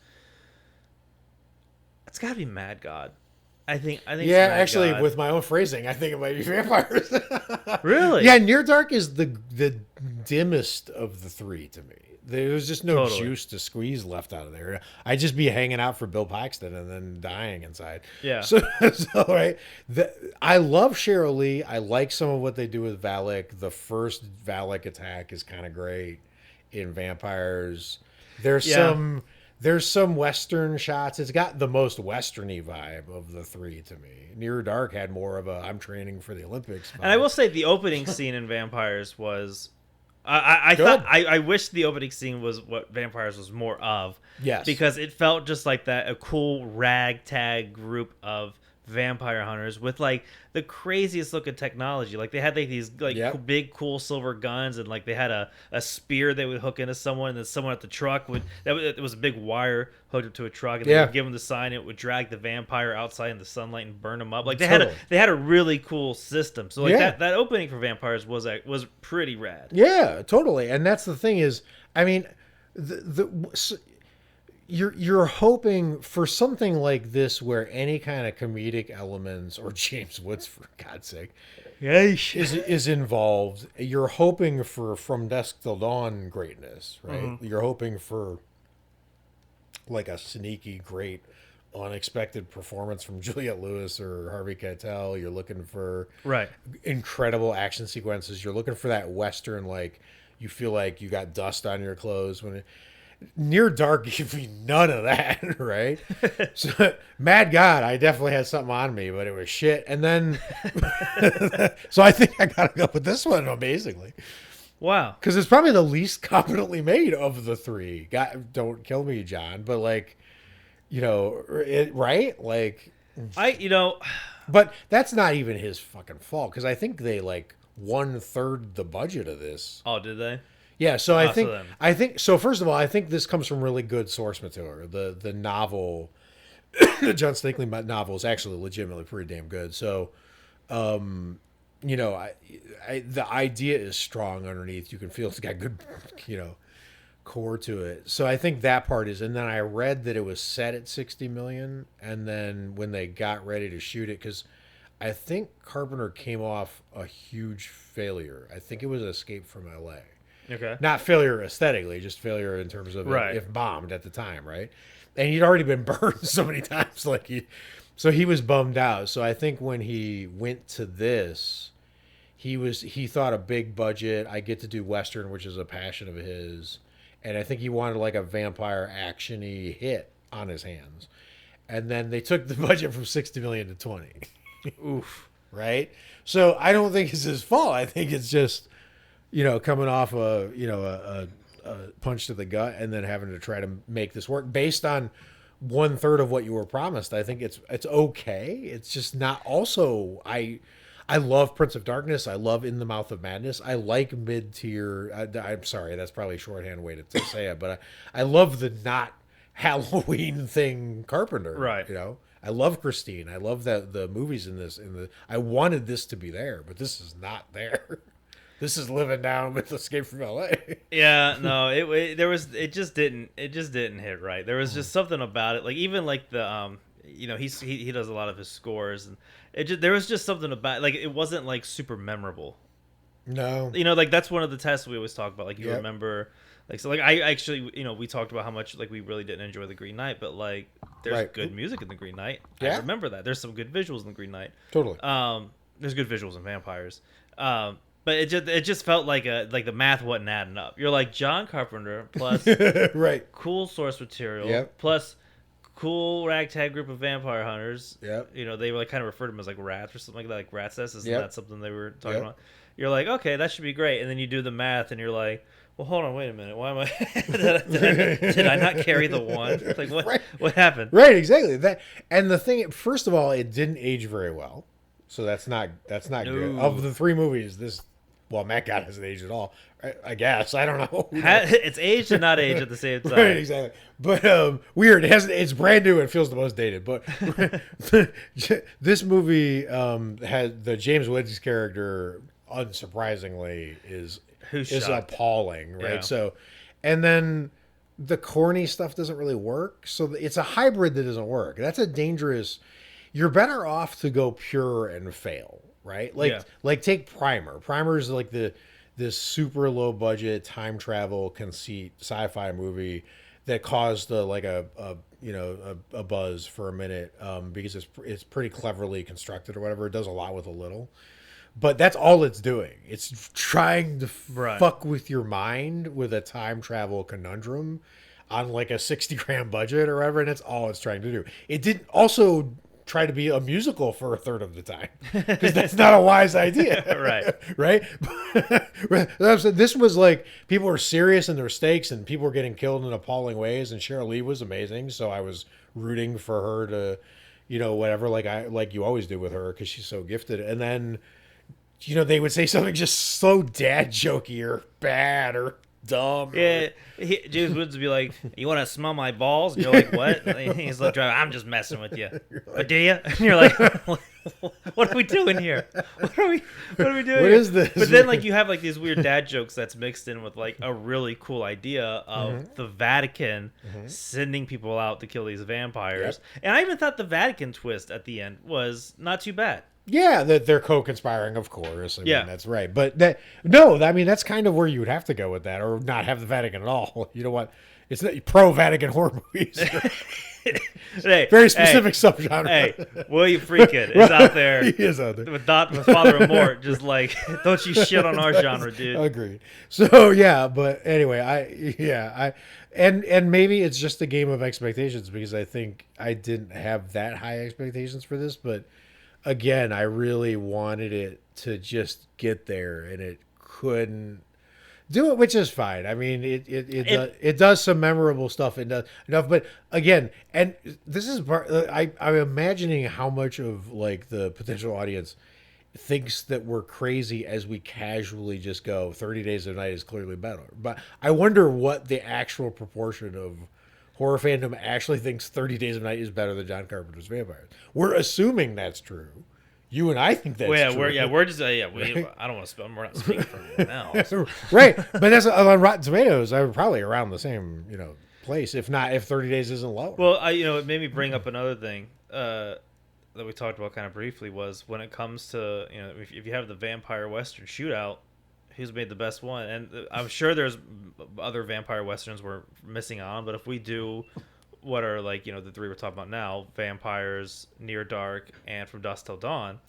It's got to be Mad God. I think. Yeah, actually, God. With my own phrasing, I think it might be vampires. Really? Yeah, Near Dark is the dimmest of the three to me. There's just no juice to squeeze left out of there. I'd just be hanging out for Bill Paxton and then dying inside. Yeah. So right. I love Cheryl Lee. I like some of what they do with Valak. The first Valak attack is kind of great in Vampires. There's some Western shots. It's got the most Western-y vibe of the three to me. Near Dark had more of a I'm training for the Olympics vibe. And I will say the opening scene in Vampires was... I wish the opening scene was what Vampires was more of. Yes. Because it felt just like a cool ragtag group of vampire hunters with like the craziest looking technology. Like they had like these big cool silver guns, and like they had a spear they would hook into someone, and then someone at the truck it was a big wire hooked up to a truck, and they would give them the sign. It would drag the vampire outside in the sunlight and burn them up. Like they had a really cool system. So like that opening for Vampires was pretty rad. Yeah, totally. And that's the thing is, I mean, You're hoping for something like this where any kind of comedic elements, or James Woods for God's sake, is involved. You're hoping for From Dusk Till Dawn greatness, right? Mm-hmm. You're hoping for like a sneaky, great, unexpected performance from Juliette Lewis or Harvey Keitel. You're looking for incredible action sequences. You're looking for that Western, like you feel like you got dust on your clothes when Near Dark gave me none of that, right? So, Mad God, I definitely had something on me, but it was shit. And then, so I think I gotta go with this one, amazingly. Wow. Because it's probably the least competently made of the three. Don't kill me, John, but like, right? Like, but that's not even his fucking fault, because I think they like 1/3 the budget of this. Oh, did they? Yeah, so I think so. First of all, I think this comes from really good source material. The novel, the John Snakely novel, is actually legitimately pretty damn good. So, the idea is strong underneath. You can feel it's got good, core to it. So I think that part is. And then I read that it was set at $60 million, and then when they got ready to shoot it, because I think Carpenter came off a huge failure. I think it was Escape from L.A. Okay. Not failure aesthetically, just failure in terms of if bombed at the time, right? And he'd already been burned so many times, so he was bummed out. So I think when he went to this, he thought a big budget. I get to do Western, which is a passion of his, and I think he wanted like a vampire action-y hit on his hands. And then they took the budget from 60 million to 20. Oof. Right? So I don't think it's his fault. I think it's just coming off a punch to the gut and then having to try to make this work based on 1/3 of what you were promised. I think it's okay. It's just not. Also, I love Prince of Darkness. I love In the Mouth of Madness. I like mid-tier. I'm sorry, that's probably a shorthand way to say it, but I love the not Halloween thing Carpenter. Right. I love Christine. I love the movies in this. I wanted this to be there, but this is not there. This is living down with Escape from L.A. Yeah, no, it just didn't hit right. There was just something about it, like even like the he does a lot of his scores, and there was just something about like it wasn't like super memorable. No, like that's one of the tests we always talk about. Like you remember, like so, like I actually we talked about how much like we really didn't enjoy The Green Knight, but like there's good music in The Green Knight. Yeah. I remember that. There's some good visuals in The Green Knight. Totally. There's good visuals in Vampires. But it just felt like the math wasn't adding up. You're like John Carpenter plus cool source material plus cool ragtag group of vampire hunters. Yep. They were like kind of referred to them as like rats or something like that, like rat nest. Isn't that something they were talking about? You're like, okay, that should be great. And then you do the math and you're like, well, hold on, wait a minute. Why am I did I not carry the one? Like what happened? Right, exactly. That, and the thing, first of all, it didn't age very well. So that's not good. Of the three movies, Matt God hasn't aged at all. I guess. I don't know. It's aged and not aged at the same time. Right, exactly. But weird. It's brand new and feels the most dated. But this movie had the James Woods character unsurprisingly is Who's appalling, right? Yeah. So, and then the corny stuff doesn't really work. So it's a hybrid that doesn't work. That's a dangerous. You're better off to go pure and fail, right? Like take Primer. Primer is like this super low budget time travel conceit sci-fi movie that caused a buzz for a minute because it's pretty cleverly constructed or whatever. It does a lot with a little. But that's all it's doing. It's trying to fuck with your mind with a time travel conundrum on like a 60 grand budget or whatever, and that's all it's trying to do. It didn't also try to be a musical for a third of the time because that's not a wise idea. Right. This was like people were serious in their stakes and people were getting killed in appalling ways, and Sheryl Lee was amazing, so I was rooting for her to, whatever, like you always do with her because she's so gifted. And then they would say something just so dad jokey or bad or dumb. Yeah, James Woods would be like, "You want to smell my balls?" And you're like, "What?" And he's like, "I'm just messing with you." But do you? And you're like, "What are we doing here? What are we doing? What is this?" But then like you have like these weird dad jokes that's mixed in with like a really cool idea of the Vatican sending people out to kill these vampires. Yep. And I even thought the Vatican twist at the end was not too bad. Yeah, that they're co-conspiring, of course. I mean, that's right. But that's kind of where you would have to go with that, or not have the Vatican at all. You know what? It's not pro-Vatican horror movies. Very specific subgenre. Hey, William Friedkin is out there. He is out there. With Father of Mort, just like, don't you shit on our genre, dude. Agreed. So, yeah, but anyway, and maybe it's just a game of expectations because I think I didn't have that high expectations for this, but again, I really wanted it to just get there, and it couldn't do it, which is fine. I mean, it does some memorable stuff. It does enough, but again, and this is part. I'm imagining how much of like the potential audience thinks that we're crazy as we casually just go 30 Days of Night is clearly better. But I wonder what the actual proportion of horror fandom actually thinks 30 Days of Night is better than John Carpenter's Vampires. We're assuming that's true. You and I think that's true. We're just right? I don't want to spell. We're not speaking for anyone else. Right, but that's on Rotten Tomatoes. I would probably around the same place, if 30 Days isn't lower. Well, it made me bring up another thing that we talked about kind of briefly was when it comes to if you have the vampire western shootout, who's made the best one? And I'm sure there's other vampire westerns we're missing on, but if we do what are like the three we're talking about now, Vampires, Near Dark, and From Dusk Till Dawn,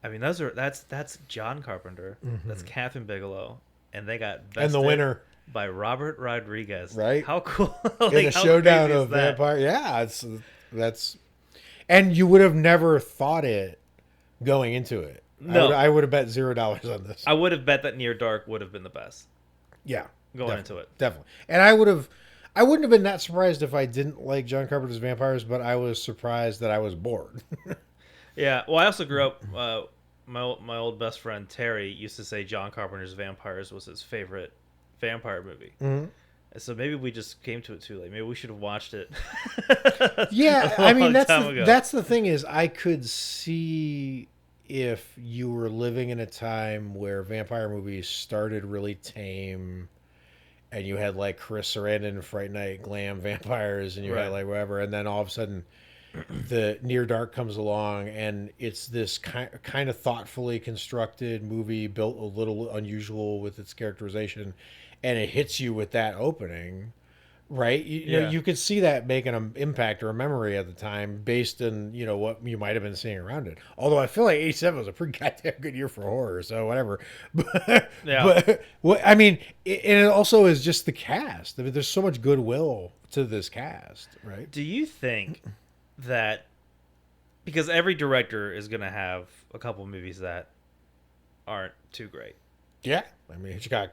I mean that's John Carpenter, that's Catherine Bigelow, and they got bested and the winner by Robert Rodriguez. Right? How cool! In a showdown of vampire, yeah, that's, and you would have never thought it going into it. No, I would have bet $0 on this. I would have bet that Near Dark would have been the best. Yeah, going into it, definitely, and I wouldn't have been that surprised if I didn't like John Carpenter's Vampires, but I was surprised that I was bored. Yeah, well, I also grew up. My old best friend Terry used to say John Carpenter's Vampires was his favorite vampire movie. Mm-hmm. So maybe we just came to it too late. Maybe we should have watched it. Yeah, I mean that's the thing is I could see if you were living in a time where vampire movies started really tame. And you had like Chris Sarandon, Fright Night, glam vampires, and you had like whatever, and then all of a sudden, the Near Dark comes along, and it's this kind of thoughtfully constructed movie, built a little unusual with its characterization, and it hits you with that opening, right? You could see that making an impact or a memory at the time based on what you might have been seeing around it. Although I feel like '87 was a pretty goddamn good year for horror, so whatever. But I mean, it also is just the cast. I mean, there's so much goodwill to this cast, right? Do you think that because every director is going to have a couple movies that aren't too great? Yeah, I mean Hitchcock.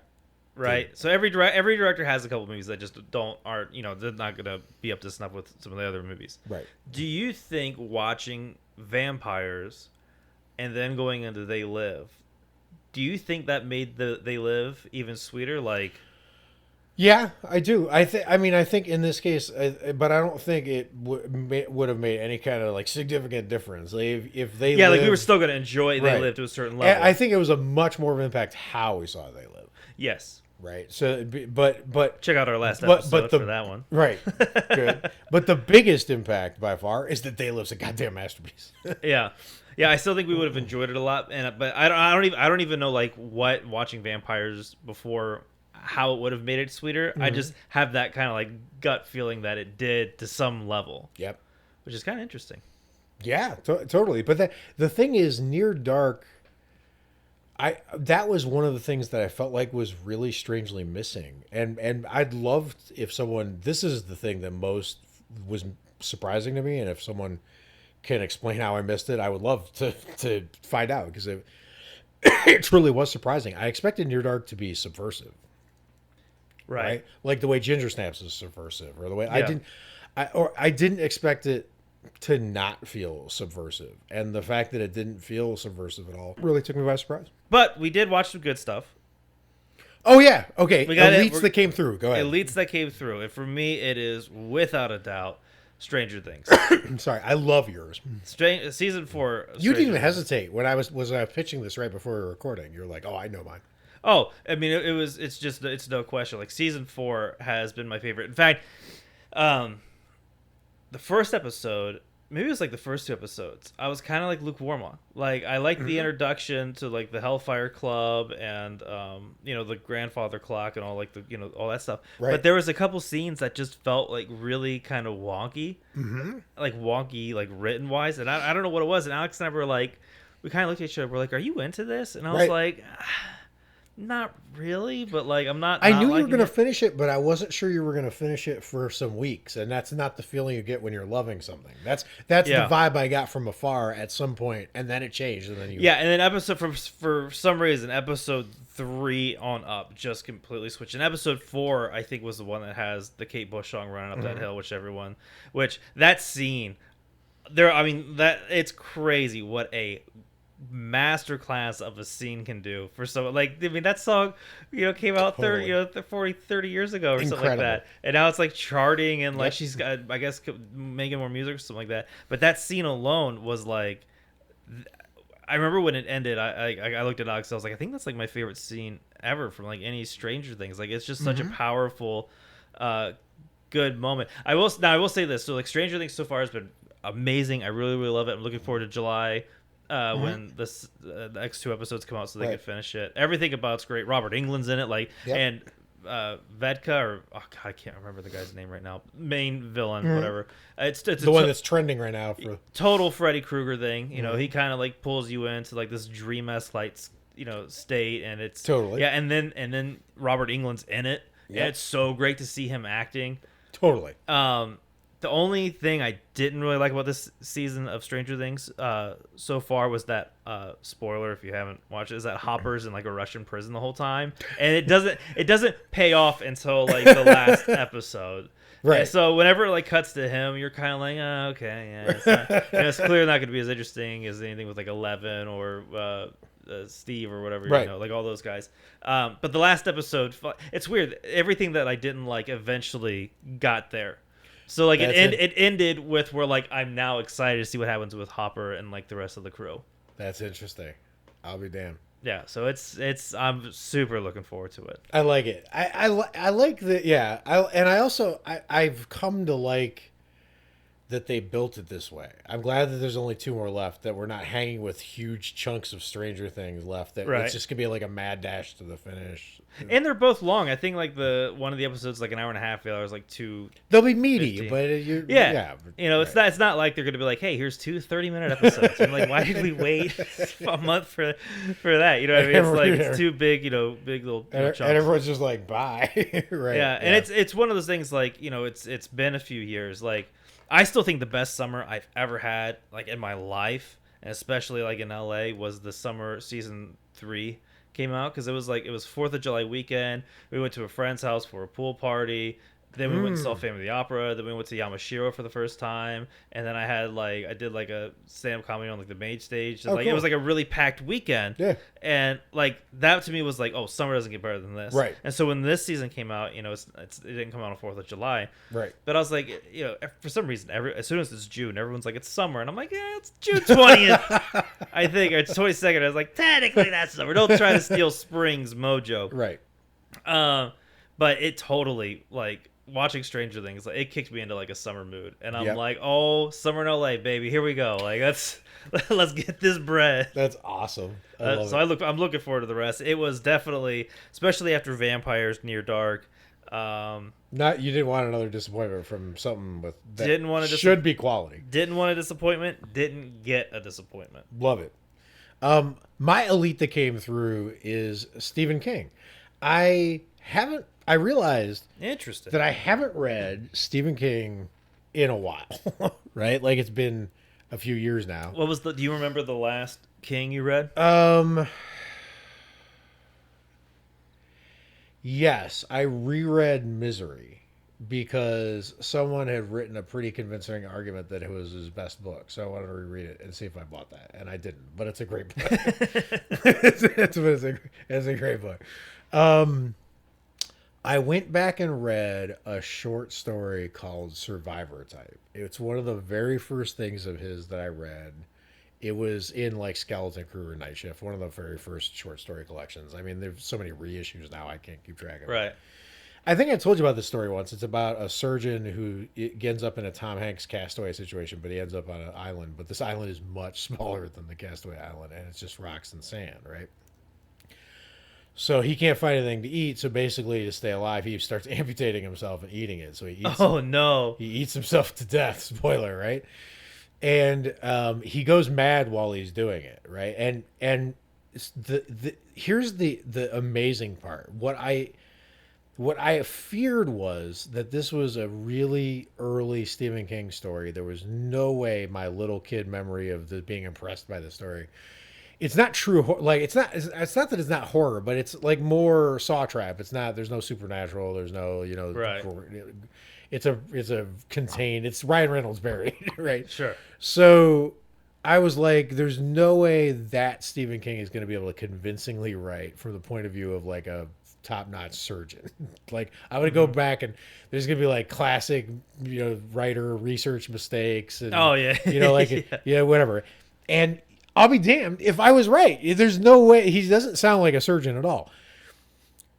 Right, so every director has a couple movies that just aren't they're not gonna be up to snuff with some of the other movies. Right. Do you think watching Vampires and then going into They Live, do you think that made the They Live even sweeter? Like, Yeah, I do. I mean, I think in this case, but I don't think it would have made any kind of like significant difference. Like if they Yeah, lived, like we were still going to enjoy They right. Live to a certain And level. I think it was a much more of an impact how we saw They Live. Yes. Right. So, but check out our last episode for that one. Right. Good. But the biggest impact by far is that They Live's a goddamn masterpiece. Yeah. Yeah, I still think we would have enjoyed it a lot, but I don't even know like what watching vampires before how it would have made it sweeter. I just have that kind of like gut feeling that it did to some level. Yep. Which is kind of interesting. Yeah, totally. But the thing is, Near Dark, that was one of the things that I felt like was really strangely missing, and I'd love if someone. This is the thing that most was surprising to me, and if someone can explain how I missed it, I would love to find out because it truly was surprising. I expected Near Dark to be subversive, right? Like the way Ginger Snaps is subversive, or the way I didn't expect it to not feel subversive, and the fact that it didn't feel subversive at all really took me by surprise. But we did watch some good stuff. Oh yeah, okay. Elites that came through. Go ahead. Elites that came through, and for me, it is without a doubt Stranger Things. Sorry, I love yours. Season 4. You didn't even hesitate when I was pitching this right before we were recording. You're like, oh, I know mine. Oh, I mean, it's no question. Like Season 4 has been my favorite. In fact, the first episode, maybe it was like the first 2 episodes, I was kind of like lukewarm on. Like I liked the introduction to like the Hellfire Club and the grandfather clock and all like the all that stuff. Right. But there was a couple scenes that just felt like really kind of wonky, like written wise, and I don't know what it was. And Alex and I were like, we kind of looked at each other. We're like, are you into this? And I was like, not really, but like I'm not. I knew you were going to finish it, but I wasn't sure you were going to finish it for some weeks, and that's not the feeling you get when you're loving something. That's the vibe I got from afar at some point, and then it changed, and then you. Yeah, and then for some reason episode 3 on up just completely switched, and episode 4 I think was the one that has the Kate Bush song running up that hill, which that scene there. I mean that it's crazy what a masterclass of a scene can do for someone like that song came out 30 years ago or something like that, and now it's like charting and like she's got I guess making more music or something like that, but that scene alone was like I remember when it ended I looked at Alex, I was like I think that's like my favorite scene ever from like any Stranger Things. Like it's just such a powerful good moment. I will say this, so like Stranger Things so far has been amazing. I really love it. I'm looking forward to July when the next 2 episodes come out so they can finish it. Everything about it's great. Robert Englund's in it, and Vedka, or God, I can't remember the guy's name right now. Main villain, whatever. It's the one that's trending right now for total Freddy Krueger thing. He kind of like pulls you into like this dream-esque state, and it's totally and then Robert Englund's in it, and it's so great to see him acting. Totally. The only thing I didn't really like about this season of Stranger Things so far was that spoiler if you haven't watched it, is that Hopper's in like a Russian prison the whole time, and it doesn't pay off until like the last episode. Right. And so whenever it like cuts to him, you're kind of like, oh, okay, yeah, it's, not, it's clearly not going to be as interesting as anything with like 11 or Steve or whatever, like all those guys. But the last episode, it's weird. Everything that I didn't like eventually got there. So like it ended with where like I'm now excited to see what happens with Hopper and like the rest of the crew. That's interesting. I'll be damned. Yeah, so it's I'm super looking forward to it. I like it. I like the I've come to like that they built it this way. I'm glad that there's only 2 more left, that we're not hanging with huge chunks of Stranger Things left, that it's just gonna be like a mad dash to the finish. And they're both long. I think like one of the episodes like an hour and a half, the other was like 2. They'll be meaty, 15. but it's not like they're gonna be like, hey, here's 2 30-minute episodes. I'm like, why did we wait a month for that? You know what I mean? It's like it's 2 big, big little chunks. And everyone's just like, bye. Right. Yeah, and it's one of those things like, it's been a few years. Like I still think the best summer I've ever had like in my life, and especially like in LA, was the summer season 3 came out, because it was 4th of July weekend. We went to a friend's house for a pool party. Then we went and saw Phantom of the Opera. Then we went to Yamashiro for the first time, and then I did like a stand-up comedy on like the main stage. And, cool. It was like a really packed weekend. Yeah. And like that to me was like, oh, summer doesn't get better than this. Right. And so when this season came out, it didn't come out on 4th of July. Right. But I was like, for some reason, as soon as it's June, everyone's like, it's summer, and I'm like, yeah, it's June 20th, I think, or it's 22nd. I was like, technically that's summer. Don't try to steal spring's mojo. Right. But it totally like. Watching Stranger Things, like, it kicked me into like a summer mood, and I'm like, "Oh, summer in LA, baby, here we go!" Like, let's get this bread. That's awesome. I'm looking forward to the rest. It was definitely, especially after Vampires Near Dark. You didn't want another disappointment from something with that should be quality. Didn't want a disappointment. Didn't get a disappointment. Love it. My elite that came through is Stephen King. I realized that I haven't read Stephen King in a while, right? Like it's been a few years now. Do you remember the last King you read? Yes, I reread Misery because someone had written a pretty convincing argument that it was his best book. So I wanted to reread it and see if I bought that. And I didn't, but it's a great book. it's a great book. I went back and read a short story called Survivor Type. It's one of the very first things of his that I read. It was in like Skeleton Crew or Night Shift, one of the very first short story collections. I mean, there's so many reissues now, I can't keep track of it. Right. I think I told you about this story once. It's about a surgeon who ends up in a Tom Hanks Castaway situation, but he ends up on an island. But this island is much smaller than the Castaway Island, and it's just rocks and sand, right? So he can't find anything to eat. So basically, to stay alive, he starts amputating himself and eating it. So he eats. Oh no! He eats himself to death. Spoiler, right? And he goes mad while he's doing it, right? And here's the amazing part. What I feared was that this was a really early Stephen King story. There was no way my little kid memory of being impressed by the story. It's not true. Like it's not that it's not horror, but it's like more Saw Trap. It's not. There's no supernatural. There's no right. It's a contained. It's Ryan Reynolds buried, right? Sure. So I was like, there's no way that Stephen King is going to be able to convincingly write from the point of view of like a top-notch surgeon. Like I'm going to go back and there's going to be like classic, writer research mistakes and whatever. And I'll be damned if I was right. There's no way. He doesn't sound like a surgeon at all.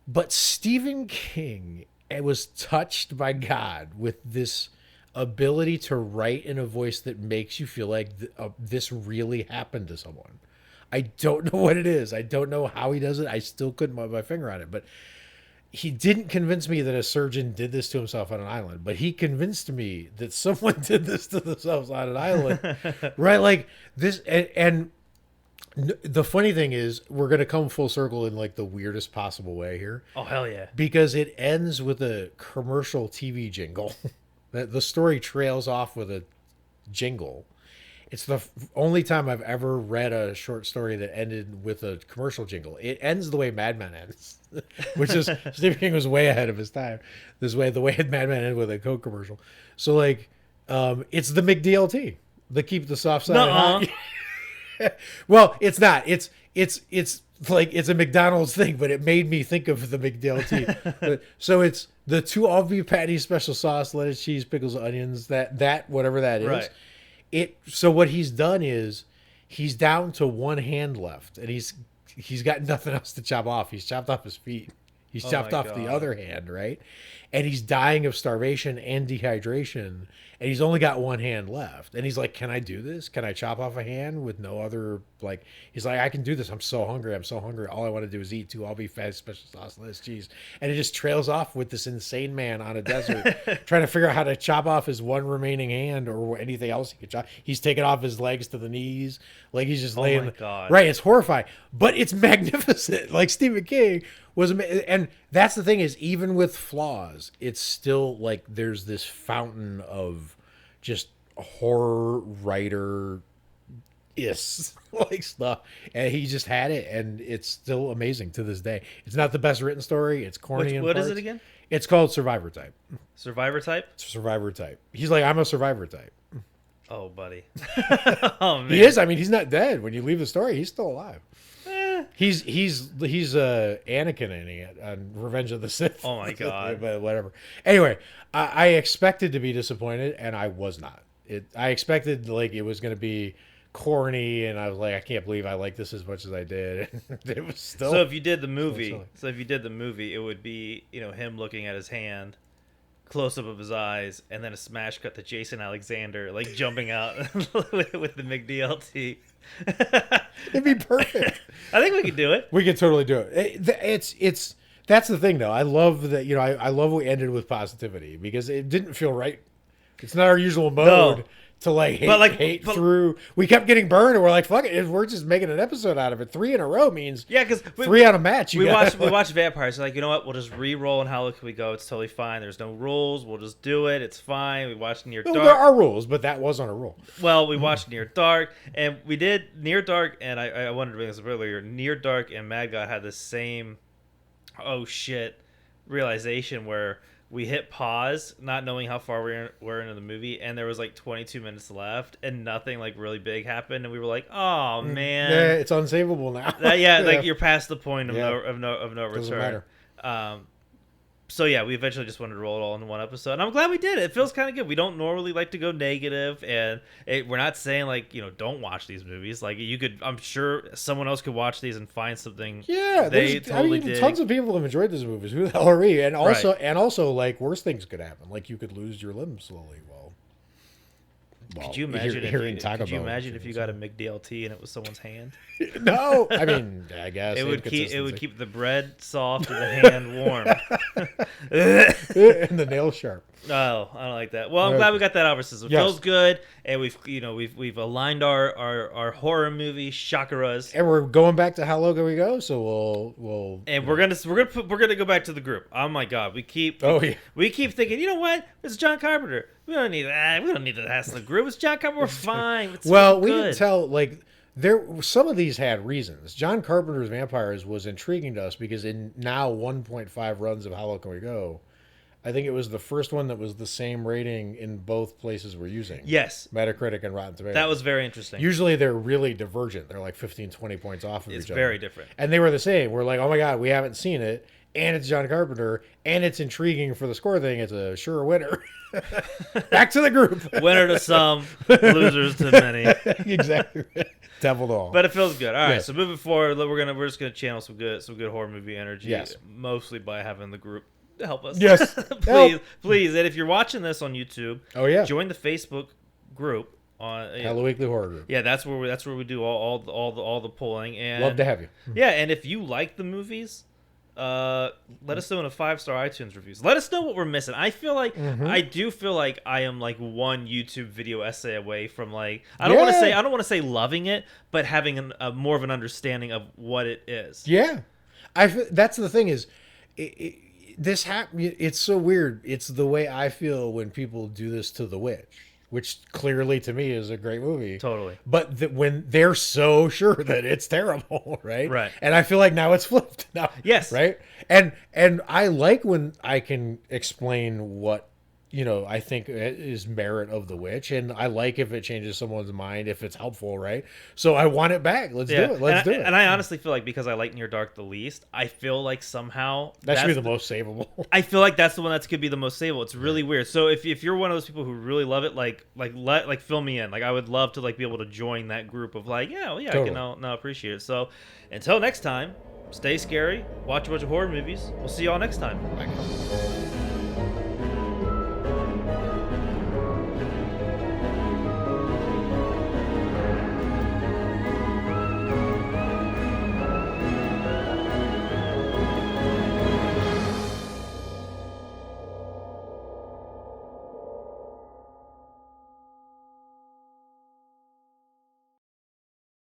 But Stephen King was touched by God with this ability to write in a voice that makes you feel like this really happened to someone. I don't know what it is. I don't know how he does it. I still couldn't put my finger on it. But he didn't convince me that a surgeon did this to himself on an island. But he convinced me that someone did this to themselves on an island. Right? Like this. And the funny thing is, we're going to come full circle in like the weirdest possible way here. Oh, hell yeah. Because it ends with a commercial TV jingle. The story trails off with a jingle. It's the only time I've ever read a short story that ended with a commercial jingle. It ends the way Mad Men ends, which is Stephen King was way ahead of his time. The way Mad Men ended with a Coke commercial. So like, it's the McDLT, the keep the soft side hot. Well, it's not. It's like it's a McDonald's thing, but it made me think of the McDLT. So it's the 2 all beef patty special sauce, lettuce, cheese, pickles, onions. That whatever that is. Right. So what he's done is he's down to one hand left, and he's got nothing else to chop off. He's chopped off his feet. He's chopped off the other hand, right? And he's dying of starvation and dehydration, and he's only got one hand left. And he's like, can I do this? Can I chop off a hand with no other, like, he's like, I can do this. I'm so hungry. All I want to do is eat 2 all beef fatty special sauce, lettuce, cheese. And it just trails off with this insane man on a desert trying to figure out how to chop off his one remaining hand or anything else he could chop. He's taking off his legs to the knees. Like he's just laying. Oh my God. Right. It's horrifying, but it's magnificent. Like Stephen King was, and that's the thing is, even with flaws, it's still like there's this fountain of just horror writer like stuff, and he just had it, and it's still amazing to this day. It's not the best written story. It's corny. What is it again? It's called Survivor Type. Survivor Type? Survivor Type. He's like, I'm a Survivor Type. Oh, buddy. Oh, man. He is. I mean, he's not dead. When you leave the story, he's still alive. He's Anakin in it on Revenge of the Sith. Oh my god! But whatever. Anyway, I expected to be disappointed, and I was not. I expected like it was going to be corny, and I was like, I can't believe I like this as much as I did. It was still. So if you did the movie, it would be him looking at his hand, close up of his eyes, and then a smash cut to Jason Alexander like jumping out with the McDLT. It'd be perfect. I think we could do it. We could totally do it. It's that's the thing though. I love that I love we ended with positivity because it didn't feel right. It's not our usual mode to hate through. We kept getting burned, and we're like, fuck it. We're just making an episode out of it. 3 in a row means because 3 on a match. We watched Vampires. So like, you know what? We'll just re-roll and how low can we go? It's totally fine. There's no rules. We'll just do it. It's fine. We watched Near Dark. There are rules, but that wasn't a rule. Well, we watched Near Dark, and we did Near Dark, and I wanted to bring this up earlier. Near Dark and Mad God had the same realization where we hit pause, not knowing how far we're into the movie, and there was like 22 minutes left, and nothing like really big happened, and we were like, "Oh man, yeah, it's unsavable now." Like you're past the point of no return. Doesn't matter. So yeah, we eventually just wanted to roll it all in one episode, and I'm glad we did it. It feels kind of good. We don't normally like to go negative, and we're not saying like don't watch these movies. Like you could, I'm sure someone else could watch these and find something. Yeah, tons of people have enjoyed these movies. Who the hell are we? And also, like worse things could happen. Like you could lose your limbs slowly. Could you imagine if you got a McDLT and it was someone's hand? No, I mean, I guess it would keep the bread soft and the hand warm, and the nail sharp. Oh, I don't like that. Well, I'm glad we got that out of our system. It feels good, and we've aligned our horror movie chakras, and we're going back to how low can we go. So we'll we're gonna go back to the group. Oh my god, we keep thinking. You know what? It's John Carpenter. We don't need that. We don't need to ask the group. It's John Carpenter. We're fine. It's we can tell like. Some of these had reasons. John Carpenter's Vampires was intriguing to us because in now 1.5 runs of How Low Can We Go, I think it was the first one that was the same rating in both places we're using. Yes. Metacritic and Rotten Tomatoes. That was very interesting. Usually they're really divergent. They're like 15, 20 points off of each other. It's very different. And they were the same. We're like, oh my God, we haven't seen it. And it's John Carpenter. And it's intriguing for the score thing. It's a sure winner. Back to the group. Winner to some, losers to many. Exactly. Devil to all. But it feels good. All right, so moving forward, we're just gonna channel some good horror movie energy. Yes. Mostly by having the group to help us. Yes. please. And if you're watching this on YouTube, join the Facebook group on Hello Weekly Horror Group. Yeah, that's where we do all the polling. And love to have you. Yeah, and if you like the movies, let us know in a 5-star iTunes reviews. Let us know what we're missing. I feel like I do feel like I am like one YouTube video essay away from like I don't want to say loving it, but having a more of an understanding of what it is. Yeah, that's the thing is, it's so weird. It's the way I feel when people do this to The Witch. Which clearly to me is a great movie. Totally. But when they're so sure that it's terrible, right? Right. And I feel like now it's flipped. Now, yes. Right? And I like when I can explain what, I think is merit of The Witch. And I like if it changes someone's mind, if it's helpful, right? So I want it back. Let's do it. Let's do it. And I honestly feel like because I like Near Dark the least, I feel like somehow that should be the most savable. I feel like that's the one that could be the most savable. It's really weird. So if you're one of those people who really love it, like fill me in. Like I would love to like be able to join that group of like, totally. I can now appreciate it. So until next time, stay scary, watch a bunch of horror movies. We'll see y'all next time. Bye.